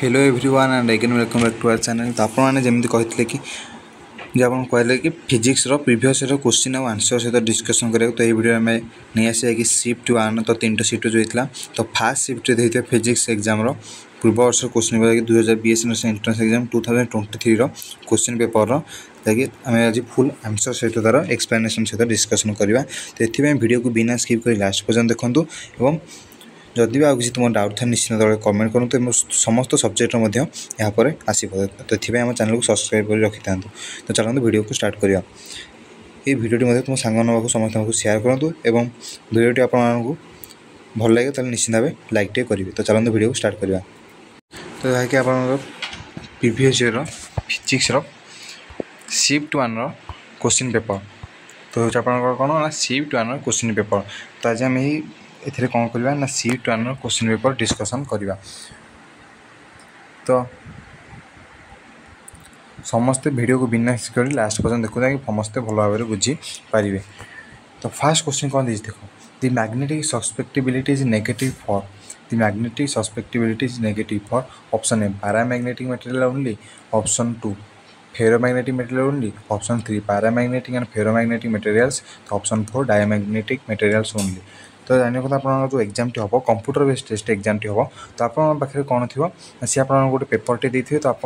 Hello everyone and again welcome back to our channel. तो आपने जमी कहते कि आप कहले कि फिजिक्स प्रीवियस क्वेश्चन और आंसर सहित डिस्कसन करा तो ये वीडियो आम नहीं आसा कि शिफ्ट 1 तो 3टा शिफ्ट जो होता तो फास्ट शिफ्ट होता फिजिक्स एग्जाम पूर्व वर्ष question paper 2020 entrance exam 2023 question paper जैकि आम आज फुल आंसर सहित तार एक्सप्लेनेशन सहित डिस्कसन करवा। तो ये वीडियो को बिना स्किप कर लास्ट पर्यंत देखूँ और जदि भी आ किसी तुम डाउट था निश्चित भाव कमेंट करूँ तो समस्त सब्जेक्ट यहाँ पर आसो। तो ये आम चैनल को सब्सक्राइब कर रखी था। तो चलते वीडियो को स्टार्ट करवा। ये वीडियो तुम सांग समस्त सेयार करूँ और वीडियो आपको भल लगे तो निश्चित भाव लाइक टे करेंगे। तो चलते वीडियो को स्टार्ट करवा। तो जहाँकि आप previous year physics shift 1 question paper तो हूँ आप कौन ना शिफ्ट 1 क्वेश्चन पेपर। तो आज आम एथिरे कौन करवा ना शिफ्ट 1 क्वेश्चन पेपर डिस्कसन करवा। तो समस्ते वीडियो को बिना कर लास्ट पर्यंत देखो कि समस्ते भल भाव में बुझीपारे। तो फास्ट क्वेश्चन कौन देख देख the magnetic susceptibility is negative for the magnetic susceptibility is negative for option A paramagnetic material only, option 2 ferromagnetic material only, option 3 paramagnetic and ferromagnetic materials, तो ऑप्शन 4 डायमैग्नेटिक मटेरियल्स ओनली। तो जाने को आप जो exam टी हम computer based test exam टी हम तो आपे कौन थी सी आप गोटे पेपर टे दे तो आप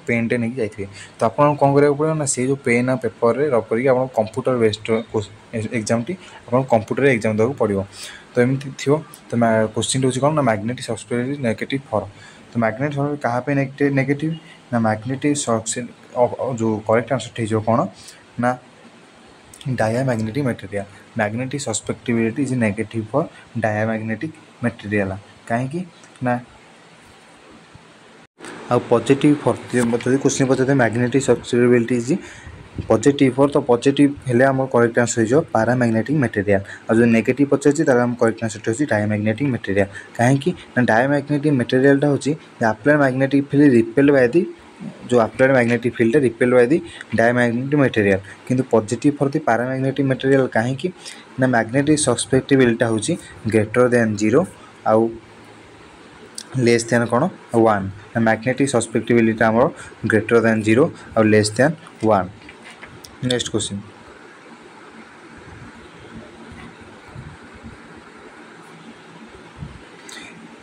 पेन टे नहीं जाइए। तो आपको कौन करा पड़ो ना से जो पेन आ पेपर रख कर कंप्यूटर बेस्ड एग्जाम टी आप कंप्यूटर एग्जाम देवाक पड़ो। तो एमती थी। तो क्वेश्चन हूँ कौन ना मैग्नेटिक सस्पेक्टिबिलिटी नेगेटिव फॉर। तो मैग्नेटिक क्या नेगेटिव ना मैग्नेटिक जो करेक्ट आंसर हो कौन ना diamagnetic material. Magnetic susceptibility is negative for diamagnetic material कहीं ना आ पॉजिटिव फॉर जो क्वेश्चन पचाते magnetic susceptibility is positive for. तो पॉजिटिव हेले आम करेक्ट आंसर हो पैरामैग्नेटिक मटेरियल और जो नेगेटिव पचार आम करेक्ट आंसर हो डायमैग्नेटिक मटेरियल कहीं डायमैग्नेटिक मटेरियल होची applied magnetic field repelled by दी जो applied magnetic field repelled by the diamagnetic material किंतु positive for the paramagnetic material कहीं ना मैग्नेटिक सस्पेक्टिबिलिटी होची ग्रेटर देन 0 आउ लेस देन कौन 1 ना मैग्नेटिक सस्पेक्टिबिलिटी आम ग्रेटर देन 0 आउ less than 1। Next question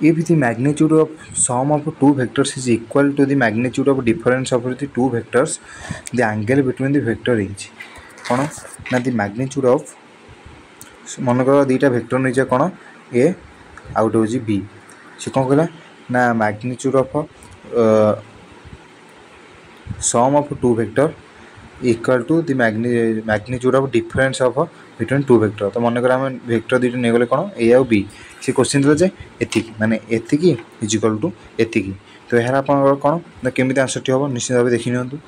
if the magnitude of sum of two vectors is equal to the magnitude of difference of the two vectors the angle between the vector is कौन ना the magnitude of मन कर दुईटा vector नहीं कौन ए out हूँ B C कौन कहला ना magnitude of sum of two vector equal to the magnitude of difference of between two vector। तो मन कर आम वेक्टर दुईटा नहीं गले कौन ए आउ बी सी क्वेश्चन देला जे एति माने एति इज इक्वल टू एति। तो यार आप कौन ना केमी आंसर टी हम निश्चित भाव देखी नि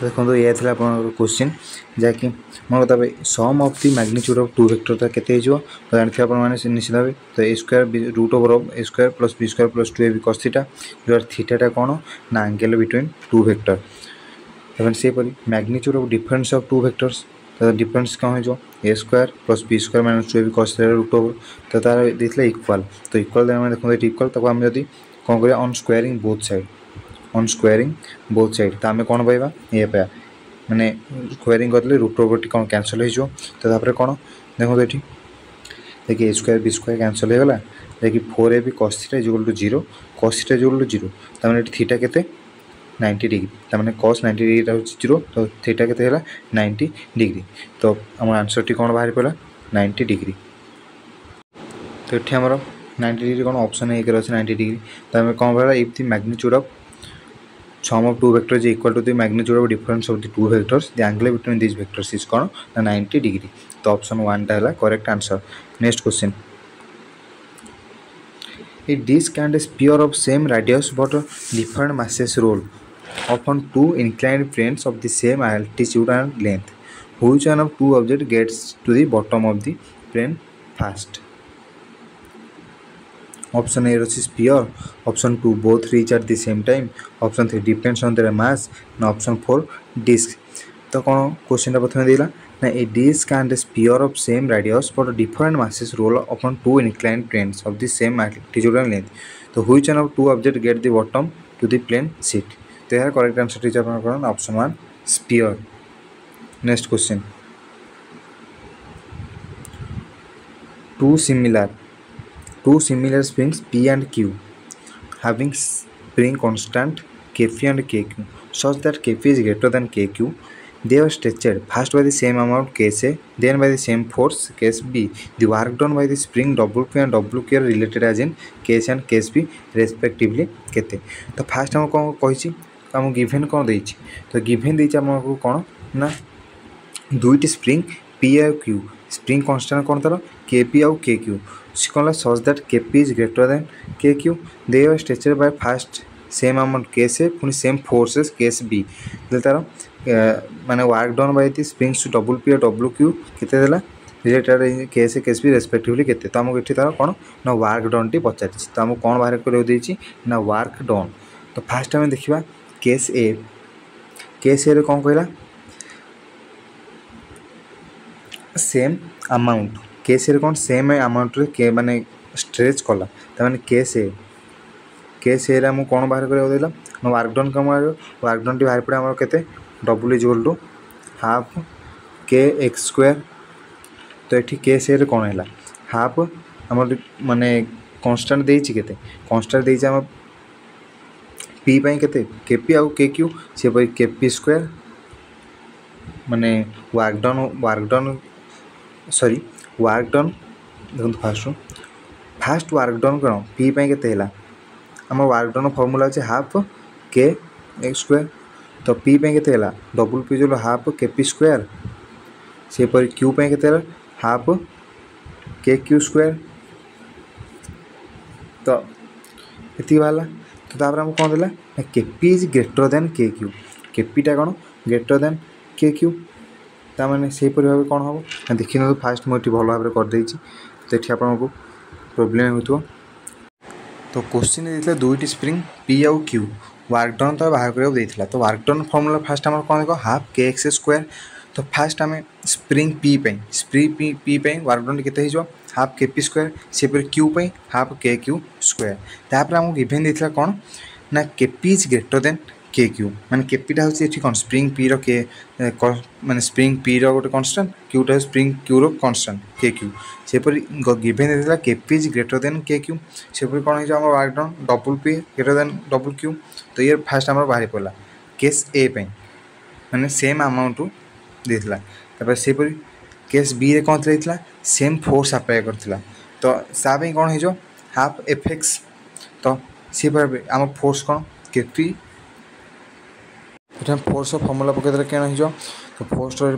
देखो ये थी आप क्वेश्चन जहाँकि मन बताए sum of the magnitude of two vector तो केते हो जानते हैं निश्चित भाव। तो A square root over of A square plus B square plus 2ab cos theta जो थीटाटा कौन ना एंगल बिटवीन टू वेक्टर। सेपरी magnitude of difference of two vectors तो डिफरेंस कौन हो A square plus B square minus 2ab cos theta root over तो तार देता इक्वाल। तो इक्वाल देखो ये इक्वाल तक आम जब कौन कर ऑन स्क्वायरिंग बोथ साइड तो आम कौन पाइबा ये पाया माने स्क्वायरिंग करले रूट ओवर टी कौन कैंसल हो तो कौन देखो ये देखिए A square B square cancel हो गला देखिए 4ab cos theta is equal to 0 cos theta is equal to 0 तमाने थीटा केते 90 डिग्री तमाने cos 90 डिग्री हो 0 तो थीटा केते हैला 90 डिग्री। तो आम आंसर टी कौन बाहर पड़ा 90 डिग्री। तो ये आमर 90 डिग्री कौन ऑप्शन एक अच्छे 90 डिग्री। तो आम कौन पड़ा if the magnitude of sum of two vectors equal to the magnitude of difference of the two vectors the angle between this vectors is कौन ना 90 डिग्री। तो ऑप्शन 1 टा हैला correct answer. Next question a disc and a sphere of same radius but different masses roll upon two inclined planes of the same altitude and length. Which one of two objects gets to the bottom of the plane first? Option A is sphere, option 2 both reach at the same time, option 3 depends on their mass, and option 4 disk। तो कौन question प्रथम देला ना a disc and sphere of same radius but different masses roll upon two inclined planes of the same altitude and length। तो which one of two object get the bottom to the plane sheet तो यार correct answer टी option 1 sphere next question two two similar springs P and Q having spring constant Kp and Kq such that Kp is greater than Kq. They are stretched first by the same amount Ksa, then by the same force Ksb. The work done by the spring Wp and Wq are related as in Ks and Ksb respectively. केते तो fast हम कौन कही आम given कौन दे तो given दे आमको कौन ना दुईटी स्प्रिंग पी आउ क्यू स्प्रिंग कन्स्टांट कौन तार केपी आउ के क्यू सी कौन such that K P is greater than K Q they are stretched by first same amount case A पुणी सेम फोर्सेस केस बी तार माने work done by the springs to W P और W Q केते देला related case A case B respectively केते तो आमको ये तार कौन ना वर्क डन टी पचार तो आमको कौन बाहर कर ना वर्क डन तो फास्ट आम देखा केस ए कौन कहला सेम अमाउंट केस कौन सेम अमाउंट के माने स्ट्रेच कला ताने केस ए आमको कौन बाहर करदेला वर्क डन कम वर्क डन टी बाहर पड़े आम k W is equal to half k x square तो ये केस ए कौन है हाफ आम माने कन्स्टांट देती के कन्स्टांट देती आम पी के केपी आउ के क्यू से केपी स्क्वायर माने work done sorry work done देखो फास्ट वर्क डन कौन पी के आम वर्क डन फर्मूला अच्छे हाफ के एक्स स्क्वायर तो पी के डबल पी जो हाफ के पी स्क्वायर से क्यू के हाफ के क्यू स्क्वायर तो ये बाहर तो तापर आमको कौन देला KP is greater than K Q capita कौन ग्रेटर देन के क्यू ताने से भाव कौन हम देखी ना फास्ट मुझे भल भाव करदे तो ये आपको प्रोब्लेम हो तो क्वेश्चन देता दुईटी स्प्रिंग पी आउ क्यू वर्क डन तो बाहर करता तो वर्क डन फर्मूला फास्ट आम कौन देख हाफ के एक्स स्क्वायर तो फास्ट आम स्प्रिंग पी वर्क डन के हाफ के पी स्क्वायर से क्यू हाफ के क्यू स्क्वायर तापर आमको गिभेन देता कौन ना KP is greater than K Q माने केपीटा हूँ कौन स्प्रिंग पी रो के माने स्प्रिंग पी रो गोटे constant Quetta spring Q rho constant के क्यू से गिभेन देता KP is greater than K Q से कौन है work done double P greater than double Q तो ये फास्ट आम बाहर पड़ा केस ए माने सेम अमाउंट देता से केस बी रे कौन था सेम फोर्स अप्लाई करता तो सापी कौन हो हाफ एफ एक्स तो सी आम फोर्स कौन केपी फोर्स फर्मूला पकईदे क्या हो तो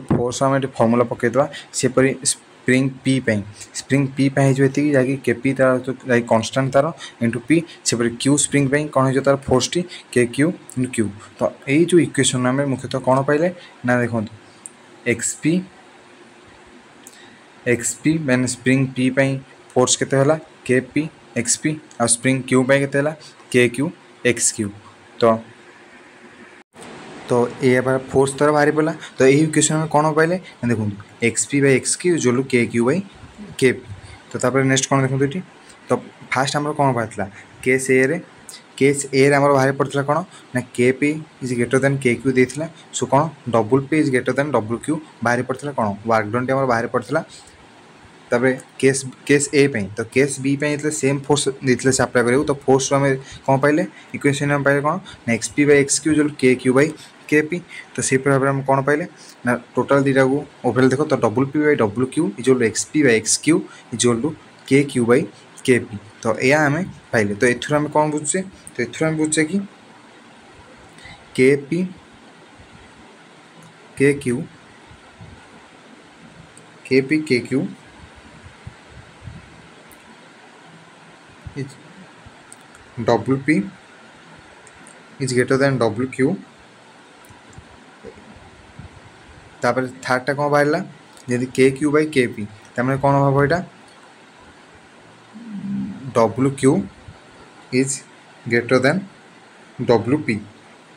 फोर्स आम फर्मूला पकईदे से स्प्रिंग पी ये जहाँकि केपी तार कन्स्टांट तार इंटू पी से क्यू स्प्रिंग कौन हो तार फोर्स टी के क्यू इंटू क्यू तो यही जो इक्वेशन आम मुख्यतः कौन पाइले ना देखो एक्सपी मैंने स्प्रिंग पी फोर्स केते के पी एक्सपी आ स्प्रिंग क्यू केते के क्यू एक्स क्यू तो ये फोर्स तरह बाहरी पड़ा तो यही इक्वेशन में कौन पाइले देखो x p by x q equal to k q by k p तो नेक्स्ट कौन देखो ये तो फास्ट आम कौन बाहर केस ए आम बाहर पड़ता कौन ना के P is greater than K Q देता सो कौन double P is greater then double Q बाहर पड़ता कौन वर्क डन टी बाहर पड़ता केस ए तो केस बी सेम फोर्स देते से अप्लाई करूँ तो फोर्स आम कौन पाइले इक्वेशन में पाइले कौन ना x p by x Q जो के क्यू बाई के पी तो से भाव में कौन पाइले ना टोटाल दुटा को ओवरऑल देखो तो double p by double q equal to x p by x q equal to k q by k p तो यह आम पाइले तो एथुर आम कौन बुझे तो एथुर आम बुझे कि के पी के Q W P is greater then W Q तापर थर्डटा कौन बाहर जब के क्यू बाई के पी तमें कौन हम यहाँ W Q is greater then W P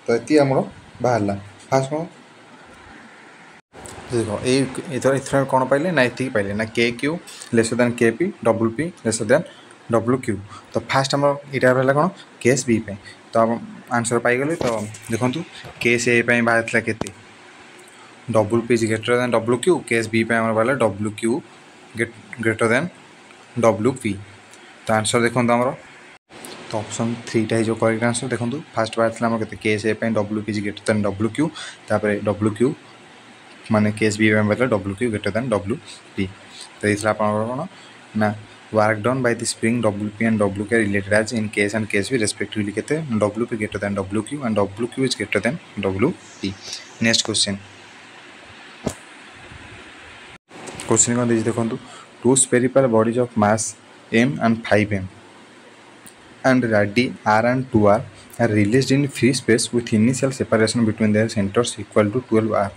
तो ये आम बाहर फास्ट कौन देखो ये कौन पाइले ना ये पाइले ना के क्यू लेसर देन के P W P lesser than W Q तो फास्ट आम यहाँ रहा कौन केस बी पे तो आंसर पाईगले तो देखो केस ए बाहर के W P is greater than W Q case B पे बाहर W Q greater than W P तो आंसर देखो आमर तो ऑप्शन 3टा हो करेक्ट आंसर देखो फास्ट बाहर आम के case A W P is greater than W Q तापर डब्ल्यू क्यू माने केस बी बाहर W Q greater than W P तो ये आप कौन ना work done by the spring W P and W K related as in case and case B respectively के W P greater than W Q and W Q is greater than W P next question कौन देखो two spherical bodies of mass m and 5m and radii r and 2r are released in free space with initial separation between their centers equal to 12r.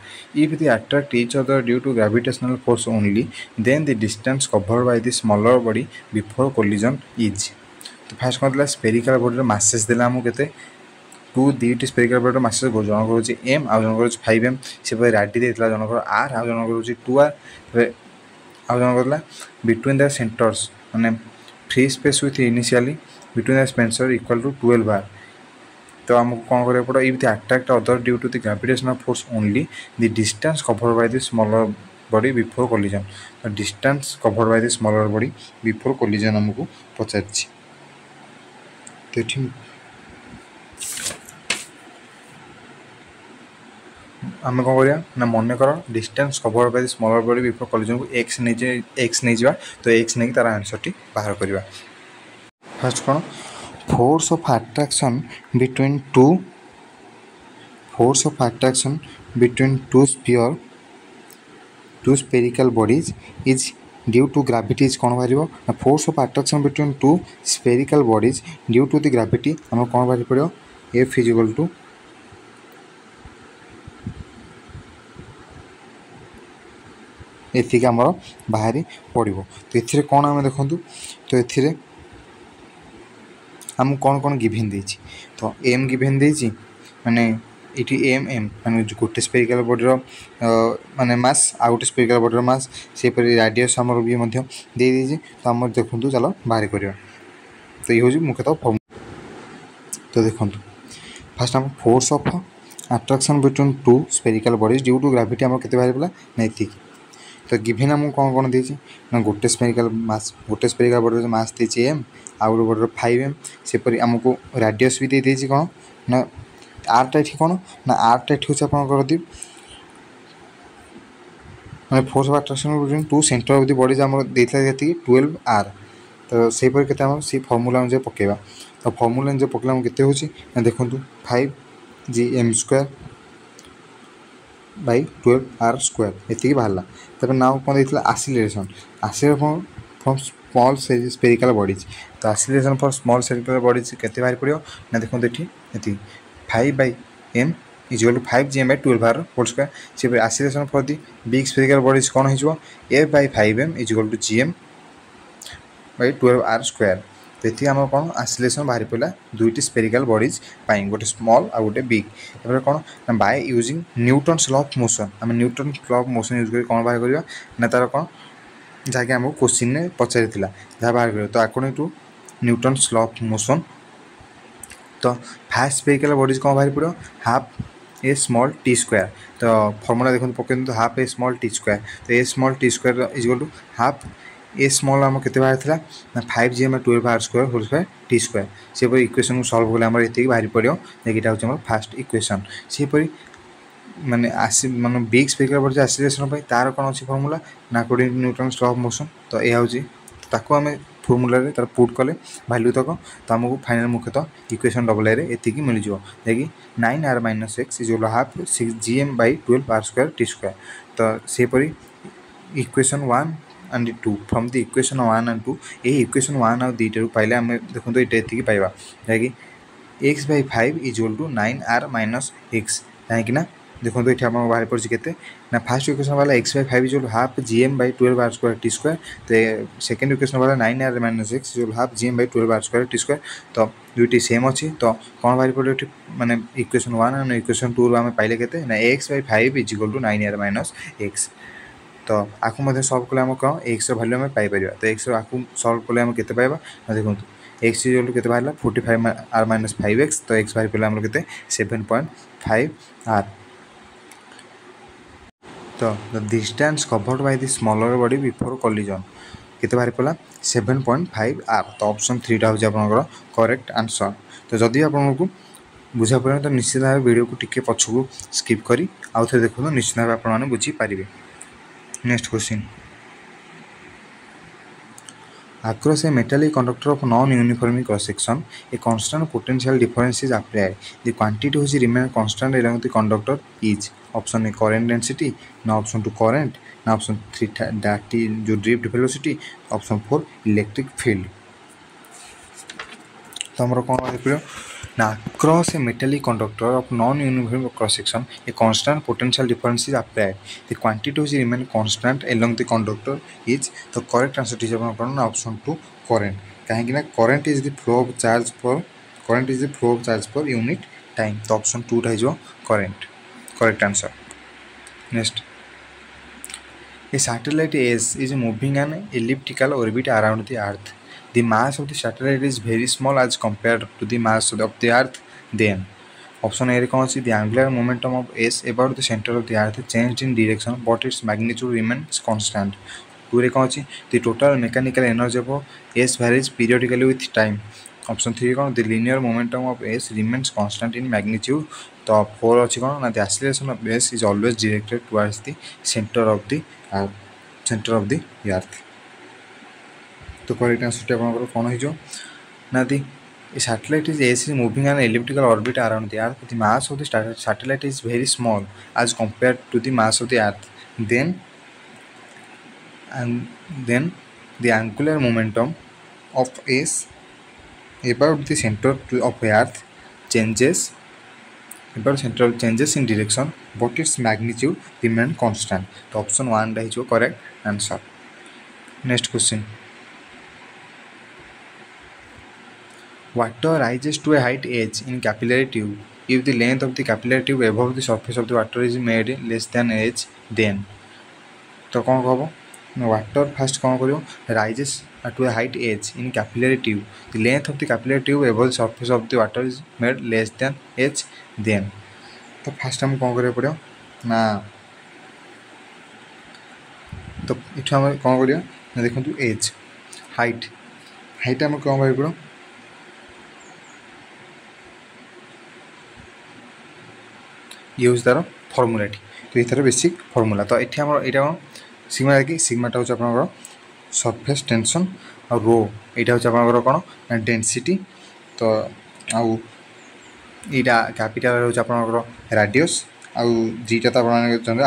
If they attract each other due to gravitational force only, then the distance covered by the smaller body before collision is. तो fast कौन था spherical body masses देला आमको केते to दुईटी spherical body masses जनक हूँ m आउ जनक हूँ 5m से राडी देता जनक r आउ जनक हूँ 2r आउ जनक बिटवीन द सेंटर्स माने free space with initially between the स्पेंसर इक्वल टू 12r तो आमको कौन करा पड़ो if the attract other due to the gravitational force only the distance cover by the smaller body before collision तो distance cover by the smaller body before collision आमको पचार तो ये आम कौन करा ना मन कर distance cover by the smaller body before collision को एक्स नहीं जा तो एक्स नहीं तार आंसर टी बाहर करवा फर्स्ट कौन force of attraction between two spherical bodies is due to gravity is कौन बाहर force of attraction between two spherical bodies due to the gravity आम कौन बाहर पड़ो एफ इजिकल टू एतिक आमर बाहरी पड़ो तो ये कौन आम देखूँ तो ये आम कौन कौन गिभेन देछि तो एम गिभेन देछि माने इटी एम एम माने गोटे स्पेरिकल बॉडीर माने मास आ गोटे स्पेरिकल बॉडीर मास से परि रेडियस आमर भी मध्य दे देछि तो आम देखु चलो बाहर करवा तो ये हूँ मुख्यतः फॉर्मूला तो देखो फास्ट आम force of attraction between two spherical bodies due to gravity आम के बाहर पड़ा ना एतिक तो गिभेन आमको कौन कौन देछि ना गोटे स्पेरिकल बॉडीर मास देछि एम आउ गोटे बॉडीर 5m सेपरी आमको रेडियस भी दे देछि कौन ना आरटा ये कौन ना आरटा ये हूँ आप मैंने force of attraction between to centre of the bodies आम देता 12r तो सेपरी के सी फॉर्मूला अनुसार पकेबा तो फॉर्मूला अनुसार पकेला केते होछि ना देखो 5gm² by 12r स्क्वायर ये बाहर तब नाउ कौन देता acceleration from small spherical bodies तो acceleration for small spherical bodies केते बाहर पड़ो ना देखो ये 5/m equal to 5gm by 12r whole square से acceleration for the big spherical bodies कौन हो f/5m equal to gm by 12r square तो ये आम कौन आसिलेशन बाहर पड़ा दुईटी स्पेरिकल बॉडीज गोटे स्मॉल आ गोटे बिग एपर कौन ना by using Newton's law of motion आम Newton law of motion use कर कौन बाहर करवा ना तार कौन जहाँकि आमको क्वेश्चन में पचारि जहाँ बाहर कर तो according to Newton's law of motion तो फास्ट स्पेरिकल बॉडीज कौन बाहर पड़ो half a small T square तो फॉर्मूला देखो पकड़ तो half a small T square तो a small T square equal to half a small आम के बाहर था ना 5gm 12r square whole square T square सेपरी इक्वेशन को सॉल्व कले आम ये बाहर पड़ो यहाँ हूँ फास्ट इक्वेशन सेपरी माने आसी माने बिग स्पेरिकल बॉडी आसिलेशन तार कौन अच्छी फॉर्मूला ना according to Newton's law of motion तो यह हूँ ताको आम फॉर्मूला रे तार पुट कले वैल्यू तक तो आमको फाइनल मुख्यतः इक्वेशन डबल ए एतिकी मिल जाए जैकि 9r - x is half 6gm by 12r square T square तो सेपरी equation 1 and 2 from the equation 1 and 2 ये इक्वेशन 1 आ दुईटा पाइले आम देखो तो ये पाइबा जैकि x/5 is equal to 9r - x कहीं देखो तो ये बाहर पड़ी के ना फास्ट इक्वेशन वाला x/5 is half gm by 12r square T square तो सेकेंड इक्वेशन वाला 9r - x is half gm by 12r square T square तो दुईटी सेम अच्छी तो कौन बाहर पड़ो माने इक्वेशन 1 और इक्वेशन 2 आम पाइले के ना x/5 is equal to 9r - x तो आपको मध्य सॉल्व कले आम कौन एक्स वैल्यू आम पाइपर तो एक्स आपको सॉल्व कले आम केते पाइबा देखो एक्स इक्वल टू केते बाहरला 45 आर माइनस 5x तो एक्स बाहर पड़े आम केते 7.5 आर तो the distance covered by the smaller body before collision केते बाहर पड़ा 7.5 आर तो ऑप्शन 3 टा हो आपनकर करेक्ट आंसर तो जदि आपको बुझा पड़े तो निश्चित भाव वीडियो को टिके पछकू स्किप करी आउ थे देखो निश्चित भाव आपने बुझी पारे। Next question across a metallic conductor of non-uniform cross section a constant potential difference is applied the quantity which remain constant along the conductor is option A current density now option 2 current now option 3 that is जो drift velocity option 4 electric field तो हमरो कोन देखियो ना across a metallic conductor of non-uniform cross section a constant potential difference is applied the quantity which remain constant along the conductor is the correct answer is option 2 current कहीं ना current is the flow of charge per unit time तो option 2 टा जो correct answer। next a satellite S is moving an elliptical orbit around the earth the mass of the satellite is very small as compared to the mass of the earth then option A कौन सी the angular momentum of S about the center of the earth changed in direction but its magnitude remains constant 2 रे कौन सी the total mechanical energy of S varies periodically with time option 3 कौन the linear momentum of S remains constant in magnitude तो 4 अच्छी कौन ना the acceleration of S is always directed towards the center of the earth तो correct answer आपन कौन हो ना दी satellite is S is moving an elliptical orbit around the earth the mass of the satellite is very small as compared to the mass of the earth then the angular momentum of S about the center of earth changes in direction but its magnitude remain constant तो option 1 is your correct answer। next question water rises to a height h in capillary tube if the length of the capillary tube above the surface of the water is made less than h then तो कौन हम water first कौन करियो rises to a height h in capillary tube the length of the capillary tube above the surface of the water is made less than h then तो fast हम कौन करियो पड़ियो ना तो इठा हम कौन करियो ना देखंतु h height हम कौन भाई पड़ो यूज तार फर्मुला तो ये बेसिक फर्मुला तो ये यहाँ सिग्मा कि सिग्माटा हूँ आप सरफेस टेंशन और रो यहाँ हूँ आप कौन डेनसीटी तो आउ यहाँ कैपिटल हूँ आप राडियस आउ जीटा तो आप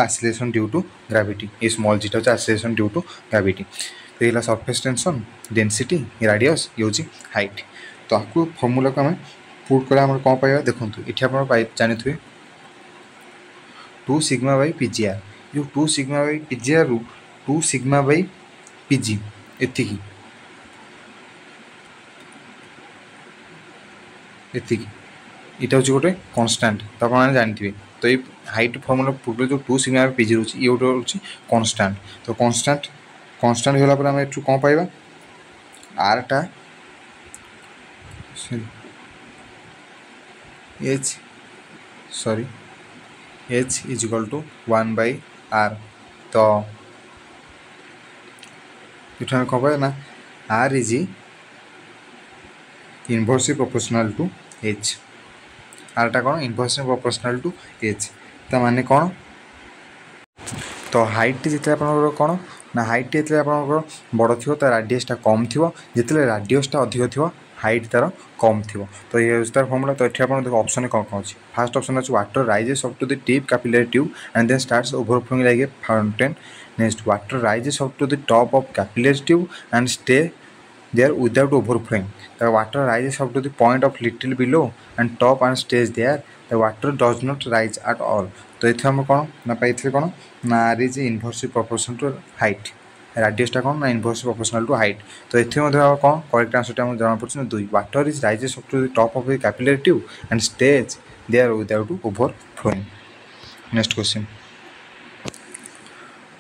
आसिलेसन ड्यू टू ग्राविटी ये स्मॉल जीटा हूँ आसिलेसन ड्यू टू ग्राविटी तो ये सरफेस टेंशन डेनसीटी राडियस ये हूँ हाइट तो आपको फर्मुला को आम पुट कला कौन पाइबा देखो ये आप जानी 2 सिग्मा बाई PGR जो 2 सिग्मा बाई PGR रु 2 सिग्मा बाई PG एतिकी इटा हूँ गोटे कन्स्टाट तो आप जानते तो ये हाइट फर्मुला पुट जो 2 सिग्मा बाई PG रोचे ये गोटे हूँ कन्स्टाट तो कन्स्टाट होला आम एठू कौन पाइबा आर टा h is equal to 1 by r तो ये कौन पाए ना r is inversely proportional to h r टा कौन inversely proportional to h तो माने कौन तो हाइट जिते आप कौन ना हाइट जिते आप बड़ थी तो राडियसटा कम थी जिते राडियसटा अधिक थी हाइट तार कम थी तो ये तार फर्मुला तो ये आप ऑप्शन कौन कौन अच्छी फास्ट ऑप्शन अच्छे water rises up to the tip capillary tube and then starts overflowing like a fountain next water rises up to the top of capillary tube and stay there without overflowing the water rises up to the point of little below and top and stays there the water does not rise at all तो ये हम कौन ना पाई कौन ना r is inversely proportional to height राडियसटा कौन ना इनवर्सली प्रोपोर्शनल टू हाइट तो ये कौन करेक्ट आंसर आम जना पड़े 2 water is rises up to the top of the capillary tube and stays there without overflowing. Next question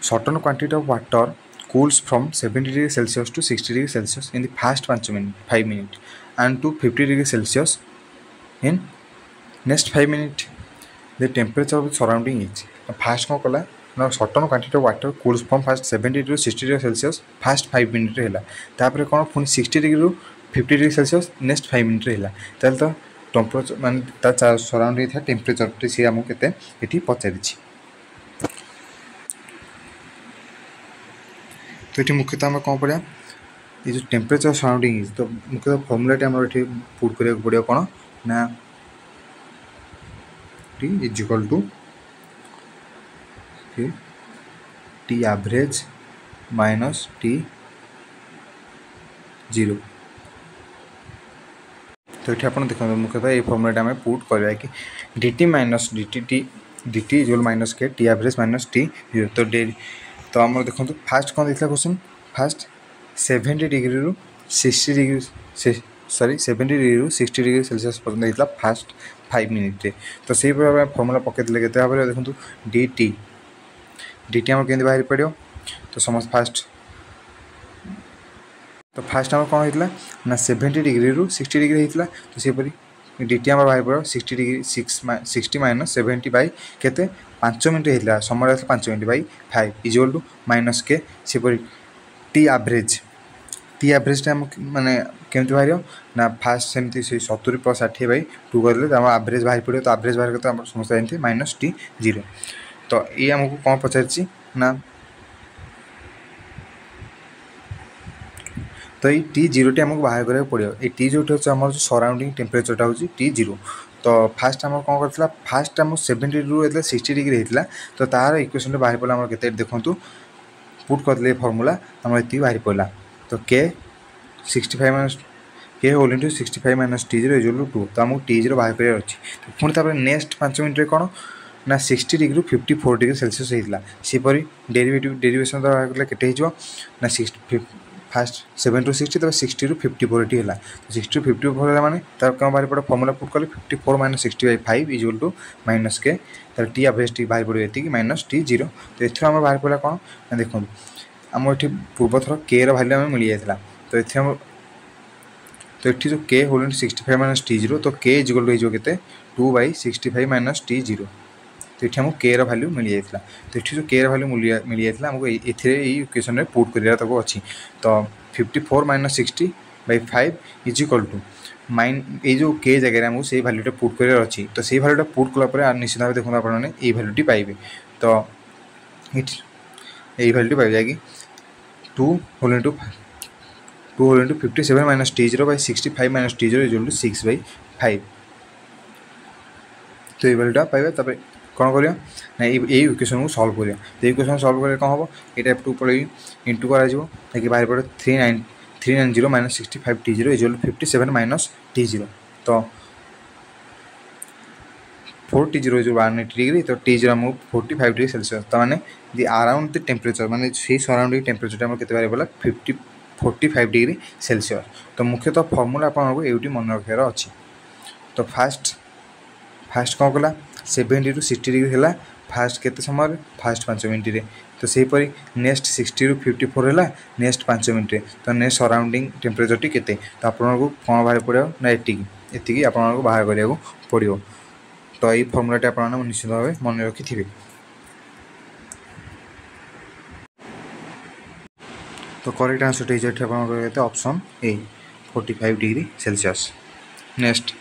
certain quantity of water cools from 70 degrees Celsius to 60 degrees Celsius in the first 5 minutes and to 50 degrees Celsius in next 5 minutes. The temperature of the surrounding is first कौन कला ना certain quantity of water cools from first 70 to 60 degrees Celsius first 5 minutes है तापर कौन पुणी 60 degree रू 50 degree Celsius next 5 minute है ताल तो टेम्परेचर मानने सराउंडिंग था टेम्परेचर सी आमको केते पचारि तो ये मुख्यतः आम कौन पढ़ा ये जो टेम्परेचर सराउंडिंग तो मुख्यतः फर्मुलाटी आम पुट करा पड़ो कौन ना T is equal to T average minus T 0 तो ये आप देखते मुख्यतः ये फर्मुलाटा आम पुट करवा कि dt minus dt equal minus के T average माइनस T 0 तो आम देखो फास्ट कौन देता क्वेश्चन फास्ट 70 डिग्री रू 60 डिग्री सॉरी 70 डिग्री रू 60 डिग्री सेल्सियस पर्यटन देता फास्ट 5 मिनिट्रे तो से फर्मुला पकईले के देखो dt आम के बाहर पड़ो तो समस्त फास्ट आम कौन होता ना 70 डिग्री रू 60 डिग्री होता तो सेपरी dt आम बाहर पड़ो 60 डिग्री 60 माइनस 70 बाई केते 5 मिनट होता समय 5 minute by 5 equal to minus k सेपरी टी एवरेज माने केमती बाहर ना फास्ट सेमती से 70 प्लस 60 बाई 2 कर एवरेज बाहर पड़ो तो एवरेज बाहर करते समस्त जानते माइनस टी 0 तो ये आमको कौन पचार ना तो ये टी 0 टी आमको बाहर करा पड़ो ये टी जो आम सराउंडिंग टेम्परेचरटा हूँ टी 0 तो फास्ट आम कौन करता फास्ट आम 70 रू 60 डिग्री होता तो तार इक्वेशन बाहर पड़ा आम के देखूँ पुट करते फर्मुला आम ये बाहर पड़ा तो के 65 minus k whole into 65 minus t 0 equal to 2 तो आमको टी 0 बाहर कर अच्छी तो पुणी नेक्स्ट 5 मिनट कौन ना 60 डिग्री 54 डिग्री सेल्सियस होता सेपरी डेरिवेशन बाहर कले ना 60 फास्ट 7 टू 60 तब 60 रू 54 है तो 60 टू 54 है माने तार कौन बाहर पड़ा फर्मुला पुट कले 54 minus 60 by 5 equal to minus k तार टी एवरेज टी बाहर पड़ो ये माइनस टी 0 तो ये आम बाहर पड़ा कौन ना देखो आम ये पूर्व थर के रैल्यू आम मिल जाता तो ये तो ये जो के होल 65 माइनस टी 0 तो के इक्वल टू के 2 बाई 65 माइनस टी 0 तो ये आमको के रैल्यू मिल जाता तो ये जो के रैल्यू मिल जाता आमको ये इक्वेशन पुट कर अच्छी तो 54 minus 60 by 5 is equal to minus ये जो के जगह आमको से भैल्यूटा पुट कर अच्छी तो से भैल्यूटा पुट कलापर निश्चित भाव देखो आपने ये भैल्यूटी पाइबे तो ये भैल्यूटी पाइबे कि 2 whole into 57 minus t 0 by 65 minus t 0 equal to 6 by 5 तो ये भैल्यूटा पाइबे तब कौन कर इक्वेशन को सल्व कर तो इक्वेशन सल्व कर कौन हम ये टू पड़े इंटू कर बाहर पड़े 390 minus 65 t 0 equal to 57 minus t 0 तो 4 टी 0 जो 180 डिग्री तो टी 0 आमको 45 डिग्री सेल्सियस तो मैंने दि अराउंड द टेम्परेचर माने से सराउंडिंग टेम्परेचर आम के बाहर पड़ा 45 डिग्री सेल्सियस तो मुख्यतः फर्मुला आपको ये मन रखार अच्छी तो फास्ट कौन कला 70 रू 60 डिग्री है फास्ट केते समय फास्ट 5 मिनट रे तो सेहीपरि नेक्स्ट 60 रू 54 है नेक्स्ट 5 मिनट रे तो नेक्स्ट सराउंडिंग टेम्परेचर टी केते तो आपको कौन बाहर पड़ो ना एति आपको बाहर करा पड़ो तो ये फर्मुलाटी आपने निश्चित भाव मन रखि थे तो करेक्ट आंसर ये option A 45 degree Celsius next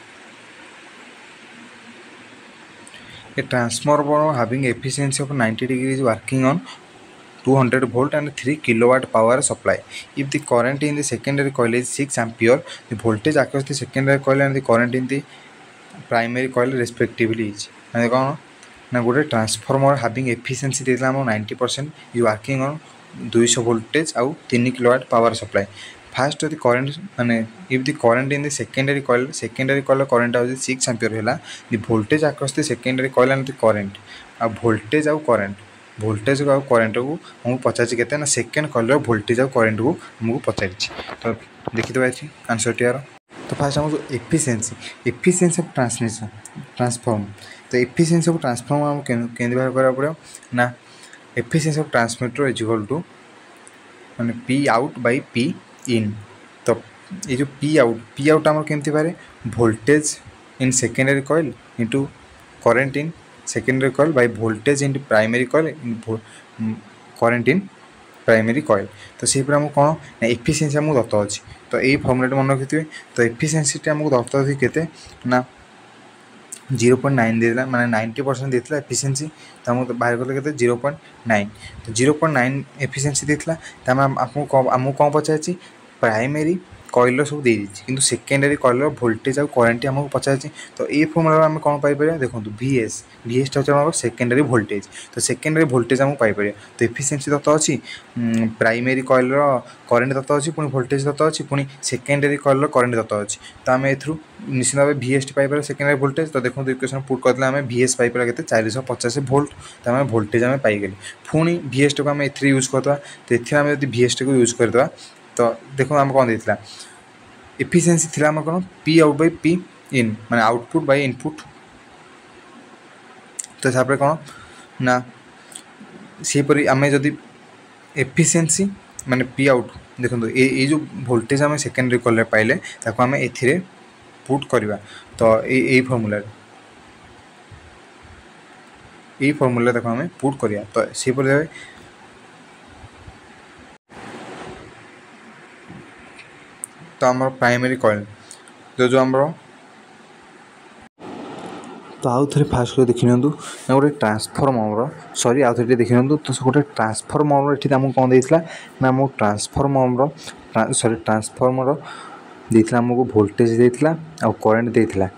A transformer having efficiency of 90 degree is working on 200 volt and 3 kilowatt power supply. If the current in the secondary coil is 6 ampere, the voltage across the secondary coil and the current in the primary coil respectively is. And ना गोटे transformer having efficiency देला 90% is working on 200 voltage आउ 3 kilowatt power supply. First the current माने if the current in the secondary coil current is 6 ampere है the voltage across the secondary coil and the current uh voltage आउ current को हमको पचार के second coil voltage आउ current को हमको पचार तो देखिए आंसर टी यार तो फास्ट हमको एफिशिएंसी ऑफ ट्रांसफॉर्म तो एफिशिएंसी ऑफ ट्रांसफॉर्म हमको केंद्र बाहर करा पड़ो ना efficiency of transmitter is equal to माने p out by p in. तो ये जो पी आउट आम केमती पारे voltage in secondary coil into current in secondary coil by voltage in primary coil in current in primary coil. तो से आमको कौन ना एफिशिएंसी आमको दत्त अच्छी। तो यही फर्मुला मन रखिए। तो एफिशिएंसी आमको दत्त अच्छी केते ना 0.9 देला माने 90% देता एफिशिएंसी। तो आमको बाहर कले के 0.9। तो 0.9 एफिशिएंसी देता आपको कौन पचार प्राइमरी कॉइलर सब दे दीजिए किंतु सेकेंडरी कॉइलर वोल्टेज और करेन्ट आमको पचार। तो ये फर्मुला आम कौन पाइपर देखो VS हूँ सेकेंडरी वोल्टेज। तो सेकेंडरी वोल्टेज आमको पाइपर। तो एफिशिएंसी दत्त अच्छी प्राइमरी कॉइलर करेन्ट दत्त अच्छी पुणी वोल्टेज दत्त अच्छी पुणी सेकेंडरी कॉइलर करेन्ट दत्त अच्छी। तो आम एथु निश्चित भाव VS पाइपर सेकेंडरी वोल्टेज। तो देखो इक्वेशन पुट करदे आम VS पाइपर के 450 वोल्ट। तो आम वोल्टेज आम पाइगले पुणी VS को आम ए यूज करदे। तो ये आम VS को यूज करदे तो देखो आम कौन देता एफिशिएंसी थिला आम कौन पी आउट बाई पी इन माने आउटपुट बाई इनपुट। तो तापर कौन ना सेपरी आम जदि एफिशिएंसी माने पी आउट देखो ये जो वोल्टेज आम सेकेंडरी कॉइल पाइले ताको आम एथिरे पुट करवा। तो यही फर्मुला देखो आम पुट करवा। तो सेपरी तो आम प्राइमरी कॉइल जो आम तो आउ थे फास्ट देखी नि गोटे ट्रांसफर्मर सॉरी आउ थे देखी नि। तो गोटे ट्रांसफर्मर ये आमको कौन देता ना आमको ट्रांसफर्मर देता आमको वोल्टेज देता आ करेन्ट देता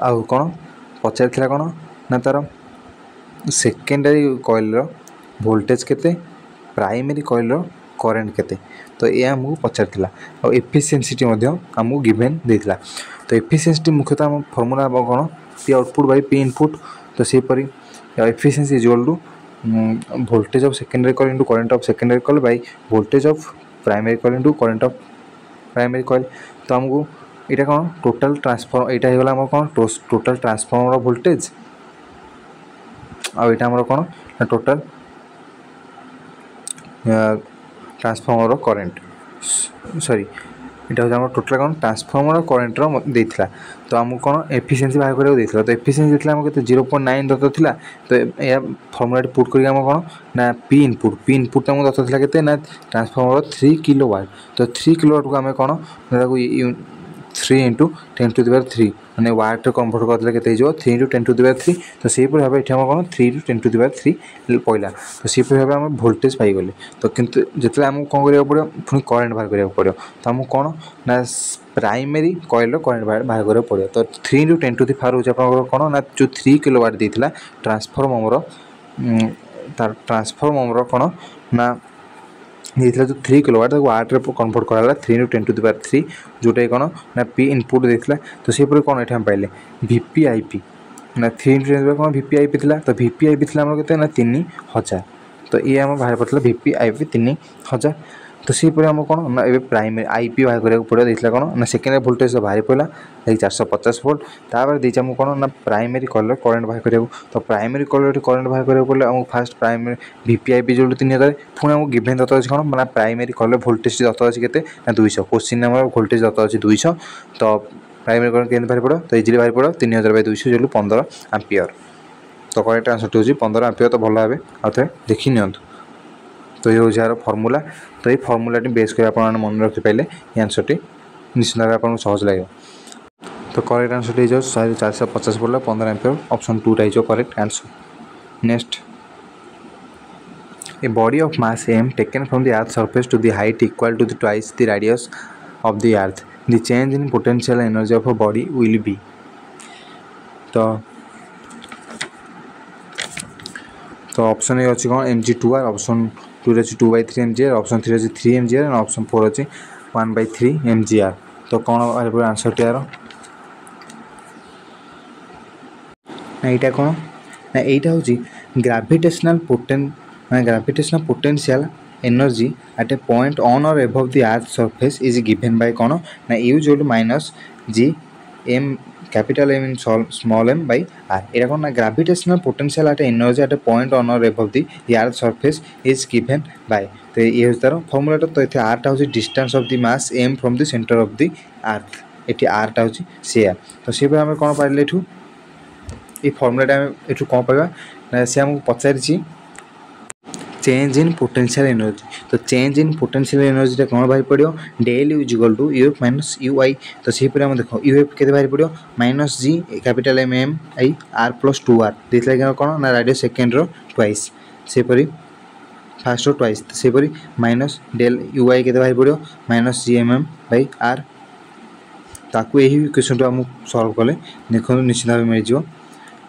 आ कौन पचार कौन ना तार सेकेंडरी कॉइल वोल्टेज केते प्राइमरी कॉइल करेन्ट केते। तो ये आमको पचार और एफिशिएंसी आमको गिवेन देता। तो एफिशिएंसी मुख्यतः आम फर्मुला कौन P output by P input. तो सेपरी efficiency is equal to voltage of secondary coil into current of secondary coil by voltage of primary coil into current of primary coil. तो आमको यहाँ कौन टोटाल ट्रांसफॉर्म यहाँ होगा आम कौन टोटाल ट्रांसफॉर्मर वोल्टेज आम कौन टोटाल ट्रांसफॉर्मर करेन्ट सॉरी यहाँ हूँ टोटाल कौन ट्रांसफॉर्मर करेन्टर देता। तो आमको कौन एफिशिएंसी बाहर करके देता। तो एफिशिएंसी देता आमको 0.9 दत्त था। तो यह फर्मुला पुट कर कौन ना पी इनपुट आमको दत्त था के ना ट्रांसफॉर्मर 3 किलोवाट। तो 3 किलोवाट को आम कौन 3 इंटू 10⁻³ मैंने वाट कन्वर्ट करदे के 3 इंटू 10⁻³। तो से भाव ये कौन 3 इंटू 10⁻³ पड़ा। तो से भाव आम वोल्टेज पाइगले। तो किंतु जिते आमको कौन करा पड़ो पुणी करेन्ट बाहर करा पड़ो। तो आमको कौन ना प्राइमरी कॉइल करेन्ट बाहर करा पड़ो। तो 3 इंटू 10⁻⁴ हो कौन ना जो 3 किलोवाट देता ट्रांसफॉर्मर कौन ना देता जो 3 किलोवाट वाट कन्वर्ट कराला 3 इंटू 10⁻³ जोटा कौन ना पी इनपुट देता। तो से कौन ये पाइले VPIP ना 3 इंटू 10 कौन VPIP था। तो VPIP था आम के 3000। तो ये आम बाहर पड़ता VPIP 3000। तो से आम कौन ना प्राइमरी IP बाहर करा पड़ा देता कौन ना सेकेंडरी वोल्टेज बाहर पड़ा 450 वोल्ट। तापर देती आमको कौन ना प्राइमरी कॉइल करेन्ट बाहर करा। तो प्राइमरी कॉइल करेन्ट बाहर करा पड़े आमको फास्ट प्राइमरी VPIP जो 3000 पुणी आमको गिवेन दत्त अच्छे कौन ना प्राइमरी कॉइल वोल्टेज दत्त अच्छे के 200 क्वेश्चन आम वोल्टेज दत्त अच्छे 200। तो प्राइमरी करेन्ट के बाहर पड़ा तो इजिली बाहर पड़ा 3000/200 जो 15 एम्पियर। तो करेक्ट आंसर हो 15 एम्पियर। तो भल भाव आउ देखी नि। तो ये हूँ यार फर्मुला। तो ये फर्मुला बेस कर मन रखिपारे आंसर टी निश्चित भाव आपको सहज लगे। तो करेक्ट आंसर हो 450 पड़ा 15 एम्पियर ऑप्शन 2 हो correct answer. Next a body of mass m taken from the earth surface to the height equal to the twice the radius of the earth the change in potential energy of a body will be। तो option A अच्छी कौन mg2r option 2 अच्छी 2/3 mgr option 3 अच्छी 3 mgr और option 4 अच्छी 1/3 mgr। तो कौन answer T यार ना यहाँ कौन ना यहाँ हूँ gravitational potential energy at a point on or above the earth surface is given by कौन ना U = -G m capital M in small m by r एटा कोन ना gravitational potential at energy at a point on or above the earth surface is given by तो ये होता है formula तो ये r टा होची distance of the mass m from the centre of the earth eighty r टा होची शेयर तो से हम कोन पाइले एठू ये फॉर्मूला एठू कोन पाइबा ना से हम पचारिची चेंज इन पोटेंशियल एनर्जी तो चेंज इन पोटेंशियल एनर्जी टा कोन बाहर पड़ियो del u is equal to uf minus ui तो से पर हम देखो uf केते बाहर पड़ियो minus g capital m m i r plus 2r देतला के कोन ना रेडियस सेकंड रो ट्वाइस से परी फर्स्ट रो ट्वाइस से परी माइनस del ui केते बाहर पड़ियो माइनस gmm by r ताकू यही क्वेश्चन तो हम सॉल्व कले देखो निश्चित भाव मिल जिवो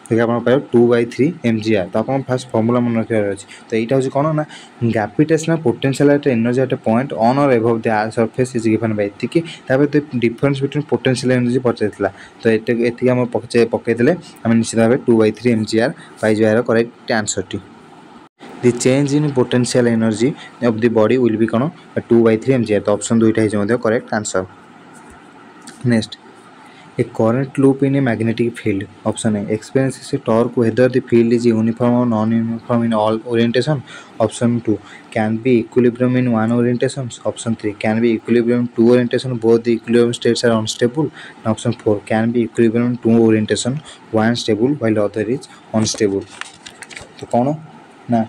देखा आप पाइब 2/3 mgr तो आप फास्ट फॉर्मूला मन रखियार अछि तो एटा होची कोन ना gravitational potential at energy at a point on or above the earth surface is given by एतिकी ताबे तो डिफरेंस बिटवीन पोटेंशियल एनर्जी पचाइतला तो एतिकी हम पकई देले हम निश्चित भाव 2/3 mgr पाइ जायर करेक्ट आंसर टी the change in potential energy of the body will be कोन 2/3 mgr तो ऑप्शन 2 टा हे जे correct answer next A current loop in a magnetic field. Option A. Experiences a torque whether the field is uniform or non-uniform in all orientation. Option 2. Can be equilibrium in one orientation. Option 3. Can be equilibrium in two orientation. Both the equilibrium states are unstable. And option 4. Can be equilibrium in two orientation. One stable while other is unstable. तो कौन ना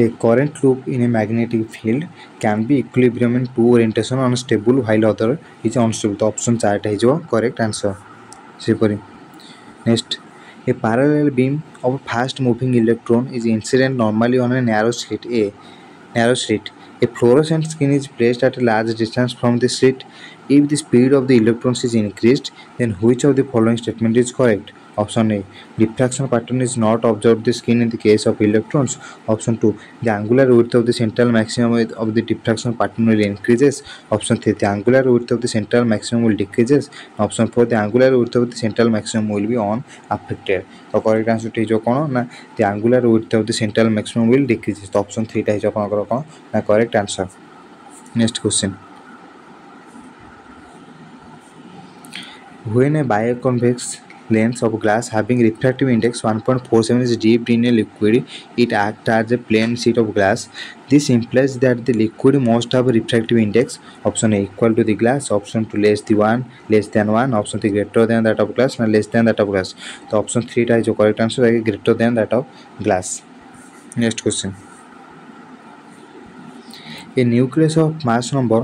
A current loop in a magnetic field can be equilibrium in two orientation unstable while other is unstable. तो option 4 टा हिजो correct answer. सेपरी next a parallel beam of fast moving electron is incident normally on a narrow slit. A fluorescent screen is placed at a large distance from the slit. If the speed of the electrons is increased, then which of the following statement is correct? Option A. Diffraction pattern is not observed the skin in the case of electrons. Option 2. The angular width of the central maximum of the diffraction pattern will increases. Option 3. The angular width of the central maximum will decreases. Option 4. The angular width of the central maximum will be unaffected. तो correct answer T जो कोन ना the angular width of the central maximum will decreases. तो option 3 टा हिजो आपनकर कोन ना correct answer. Next question when a bioconvex lens of glass having refractive index 1.47 is dipped in a liquid, it acts as a plain sheet of glass. This implies that the liquid must have a refractive index. Option A equal to the glass. Option 2 less than 1. Option 3 greater than that of glass and less than that of glass. So option 3 is the correct answer. Greater than that of glass. Next question. A nucleus of mass number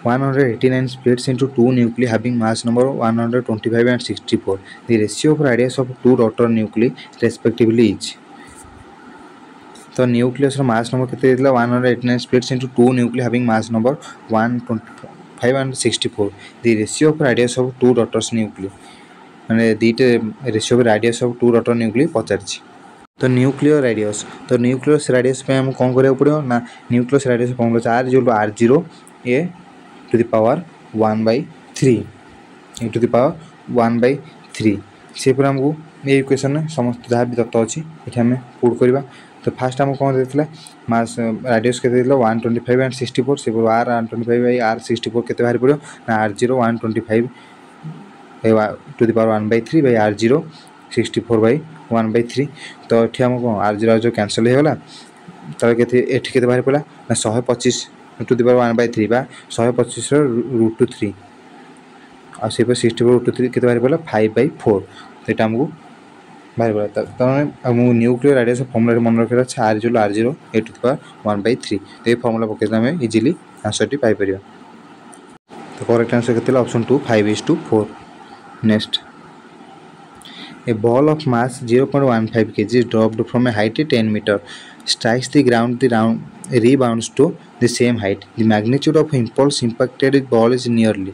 189 splits into two nuclei having mass number 125 and 64. The ratio of radius of two daughter nuclei respectively is. तो nucleus mass number केते दिला 189 splits into two nuclei having mass number 125 and 64. The ratio of radius of two daughters nuclei माने दीटे ratio of radius of two daughter nucleus पचारछि तो nuclear radius पे हम कोन करिया पड़ियो ना nucleus radius formula r0 a to the power 1/3 a to the power 1/3 से पर हमको ये इक्वेशन समस्त जहाँ भी तत्व अच्छी ये हमें पुट करवा तो फास्ट हमको कौन देते मास रेडियस के 125 एंड 64 से r 125 बाई r 64 के बाहर पड़ो ना r0 125 to the power 1/3 by r0 64 by 1/3 तो ये हमको r0 जो कैंसल हो गला तार के बाहर पड़ा ना 125 टू द पावर 1/3 बा 125 √3 और से पर 64 √3 के बाहर पड़ा 5/4 तो ये हमको बाहर पड़ा तमाने हम न्यूक्लियर रेडियस फॉर्मूला मन रखिरा r0 a to the power 1/3 तो ये फॉर्मूला पकेला हम इजीली आंसर टी पाई परियो तो करेक्ट आंसर केतेला option 2 5:4 next A ball of mass 0.15 kg is dropped from a height of 10 meter, strikes the ground, rebounds to the same height. The magnitude of impulse impacted with ball is nearly.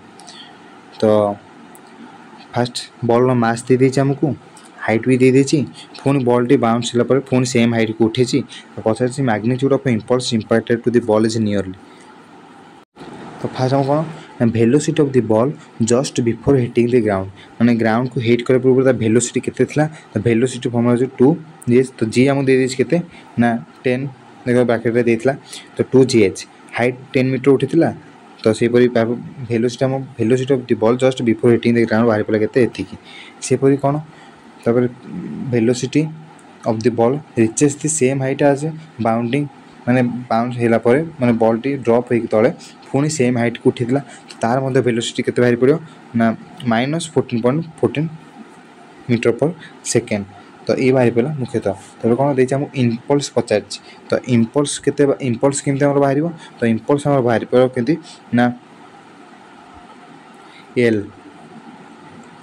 तो first ball मास दे देछि हमको height भी दे देछि phone ball T bounce होला पर phone same height को उठेछि तो पछाछि magnitude of impulse impacted to the ball is nearly तो फर्स्ट हम कोन velocity of the ball just before hitting the ground माने ग्राउंड को हिट करे पूर्व ता वेलोसिटी केते थला तो वेलोसिटी फॉर्मूला 2 जीएच तो जी हम दे देछि केते ना 10 देखो ब्रैकेट रे देथला तो 2 जीएच हाइट 10 मीटर उठितला तो सेपरी वेलोसिटी आम velocity of the ball just before hitting the ground बाहर पड़ा केते एतिकी सेपरी कौन तापर velocity of the ball reaches the same height as bounding माने बाउंस होला परे माने बॉल टी ड्रॉप होई तळे पुनी सेम हाइट को उठितला तार मध्ये वेलोसिटी केते बाहर पड़ियो ना -14.14 मीटर पर सेकेंड तो ये बाहर पड़ा मुख्यतः तब कौन देखिए आम इम्पल्स पचार तो इम्पल्स केते इम्पल्स केमती आम बाहर तो इम्पल्स आम बाहर पड़ो केमती ना L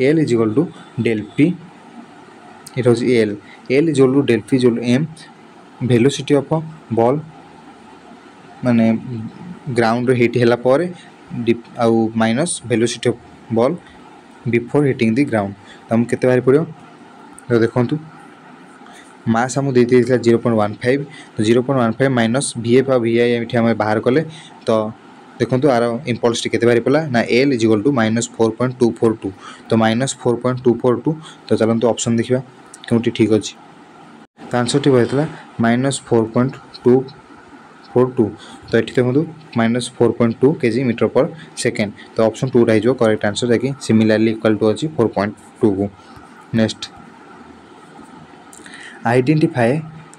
L is equal to del P it हूँ L L is equal to del P is equal to M velocity of ball माने ग्राउंड हिट हैला पर आउ minus velocity of ball before hitting the ground तो हम केते बाहर पड़ो तो देखो मास आमको देती 0.15 तो 0.15 माइनस VF और VI ये आम बाहर कले तो देखो आर इम्पल्स टी केते बाहर पड़ा ना L इज इक्वल टू -4.242 तो -4.242 तो चलते ऑप्शन देखा क्योंकि ठीक अच्छे तो आंसर टी कहता -4.242 तो ये देखो -4.2 kg मीटर पर सेकेंड तो ऑप्शन 2 रही करेक्ट आंसर जैकि सिमिलरली इक्वल टू अच्छी 4.2 को next identify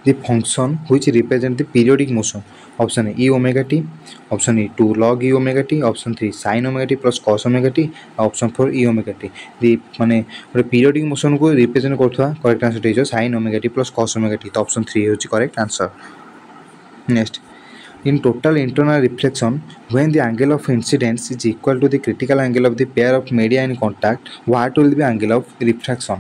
the function which represent the periodic motion option A e omega t option E 2 log e omega t option 3 sin omega t plus cos omega t option 4 e omega t the माने गोटे periodic motion को represent करथवा correct answer is sin omega t plus cos omega t तो option 3 होची correct answer next in total internal reflection when the angle of incidence is equal to the critical angle of the pair of media in contact what will be the angle of refraction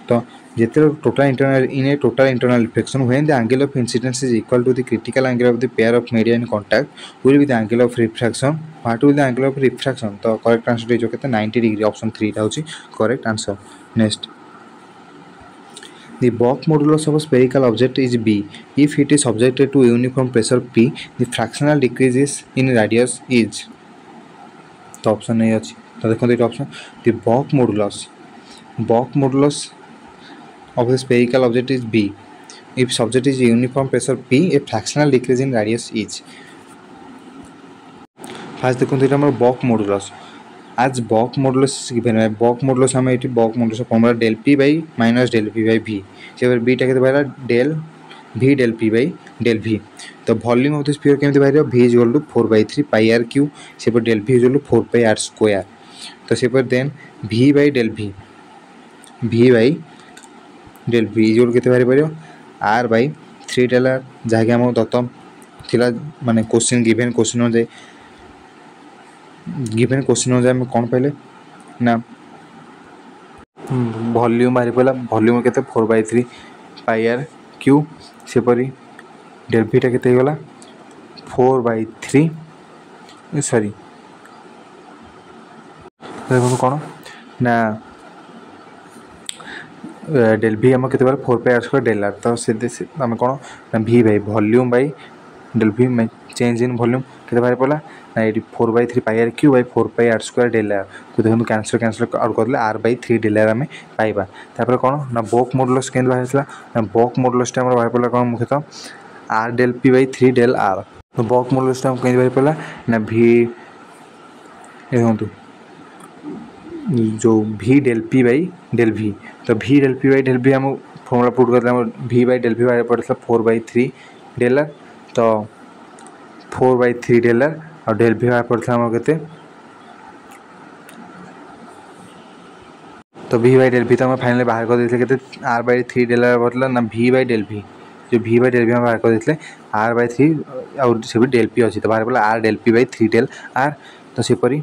तो जेते total internal reflection when the angle of incidence is equal to the critical angle of the pair of media in contact will be the angle of refraction what will the angle of refraction तो correct answer is केते 90 degree option 3 टा होची correct answer next The bulk modulus of a spherical object is B. If it is subjected to uniform pressure P, the fractional decreases in radius is. तो option नहीं अच्छी तो देखो ये option the bulk modulus of the spherical object is B. If subject is uniform pressure P, a fractional decrease in radius is. First देखो ये हमारा bulk modulus. As bulk modulus is given है bulk modulus हमें इटी bulk modulus formula del P by minus del P by V. से फिर B टा कितना बाहर del V del P by del V. तो वॉल्यूम ऑफ द स्फीयर केमती बाहर V is equal to 4/3 pi r q. से फिर del V is equal to 4 pi r square. तो से फिर then V by del V del V is केते बाहर पड़ो R by 3 del R जहाँकि आम दत्तम थिला माने क्वेश्चन गिवन क्वेश्चन अनुसार आम कौन पाइले ना वॉल्यूम बाहर पड़ा वॉल्यूम केते 4/3 pi R Q सेपरी del V टा केते गला 4/3 सॉरी देखो कौन ना डेल V आम के 4 pi R square del R तो से आम कौन ना V by volume by del V change in volume के बाहर पड़ा ना ये 4/3 pi R cube by 4 pi R square del R को देखो कैंसल आउट कर R/3 डेल आर आम पाइबा तापर कौन ना बॉक मॉडुलस के बाहर ना बॉक मॉडुलस बाहर पड़ा कौन मुख्यतः R del P by 3 del R तो बॉक मॉडुलस कहीं बाहर पड़ा ना V देखो जो V del P by del V तो V del P by del V हम फॉर्मूला पुट करते V by del V बाहर पड़ा 4/3 del R तो 4/3 del R और del V बाहर पड़ा हम केते तो V by del V तो हम फाइनली बाहर कर देते केते R/3 del R बदला ना V by del V जो V by del V हम बाहर कर देते R/3 और से भी del P अच्छी तो बाहर पड़ा R del P by 3 del R तो सेपरी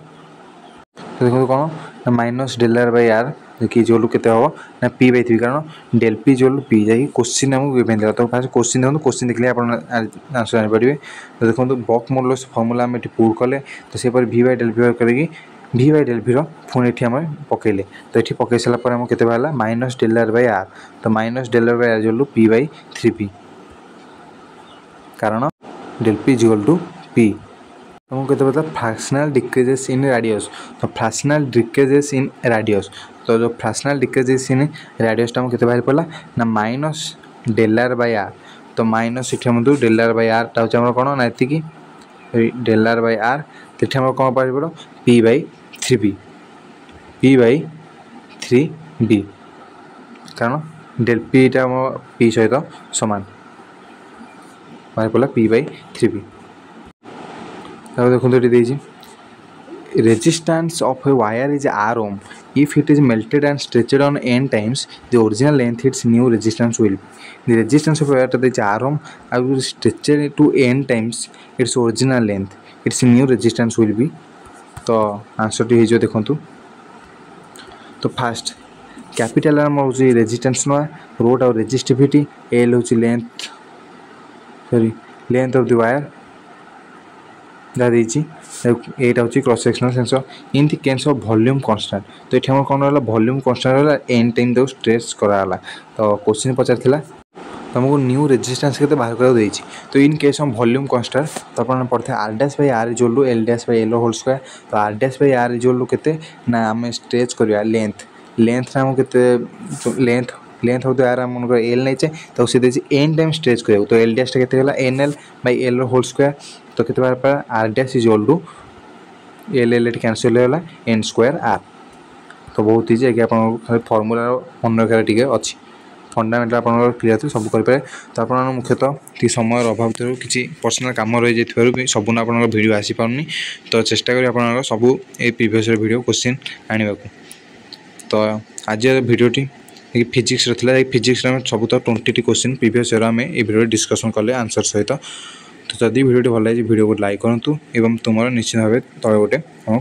तो देखो कौन ना minus del R by R देखिए जो केते हो ना P/3 कारण del P जो P जाई क्वेश्चन हमको गिवन दिला तो फास्ट क्वेश्चन देखो क्वेश्चन देखले आपण आंसर जानि परिबे तो देखो बॉक मॉडुलस फार्मूला हम एटी पुट कले तो सेपर V by del V करके V by del V रो फोन एठी हम पकेले तो एठी पके सला पर हम केते बाला minus del R by R तो minus del R by R जो P/3P कारण del P is equal to P हमको कहते बता फ्रैक्शनल डिक्रीजेस इन रेडियस तो फ्रैक्शनल डिक्रीजेस इन रेडियस तो जो फ्रैक्शनल डिक्रीजेस इन रेडियस टाइम केते बाहर पड़ा ना minus del R by R तो माइनस इथे हम del R by R ता हमर कोन ना एति की del R by R तो ये कौन पार P by 3b P by 3b कारण डेल पीटा आम पी सहित सामान बाहर पड़ा पी बाई 3b देखो ये resistance of a wire is r ohm. If it is melted and stretched on n times, the original length its new resistance will be. The resistance of a wire is r ohm. I will stretch it to n times its original length. Its new resistance will be. तो answer T हो देखु तो fast capital R हूँ resistance ना road और resistivity L हूँ length sorry length of the wire जहाँ एटा हूँ cross sectional sensor in the case of volume constant तो ये कौन रहा वॉल्यूम कांस्टेंट रहा एन टाइम तक स्ट्रेच कराला तो क्वेश्चन पचार तुमको न्यू रेजिस्टेंस के बाहर कर तो in case of volume constant तो आप पढ़ते R dash by R equal to L dash by L whole square तो R dash by R equal to केते ना आम स्ट्रेच करवा लेंथ लेंथ आम के लेंथ लेंथ होता है आम एल नहीं तो सी एन टाइम स्ट्रेच कर तो एल डैश के N L by L whole square तो के बार R dash equal to L L cancel होगा एन स्क्वायर आर तो बहुत इजी है आप फर्मूला मन रखार टी अच्छी फंडामेंटाल आप क्लीयर थे सब करें तो आप मुख्यतः टी समय अभाव किसी पर्सनाल कम रही जाए सबून आप भिडियो आसी पारनी तो चेष्टा करें आप सब ये प्रीवियस वीडियो क्वेश्चन आने तो आज भिडियोटी फिजिक्स फिजिक्स सब तो 20 क्वेश्चन प्रीवियस आम ये भिडियो डिस्कसन कले आंसर सहित तो जदि भिडियो भल लगे भिडियो को लाइक करूँ एवं तुम निश्चित भाव तले गोटे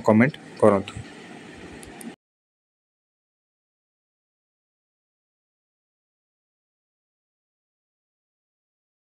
कमेंट करूँ।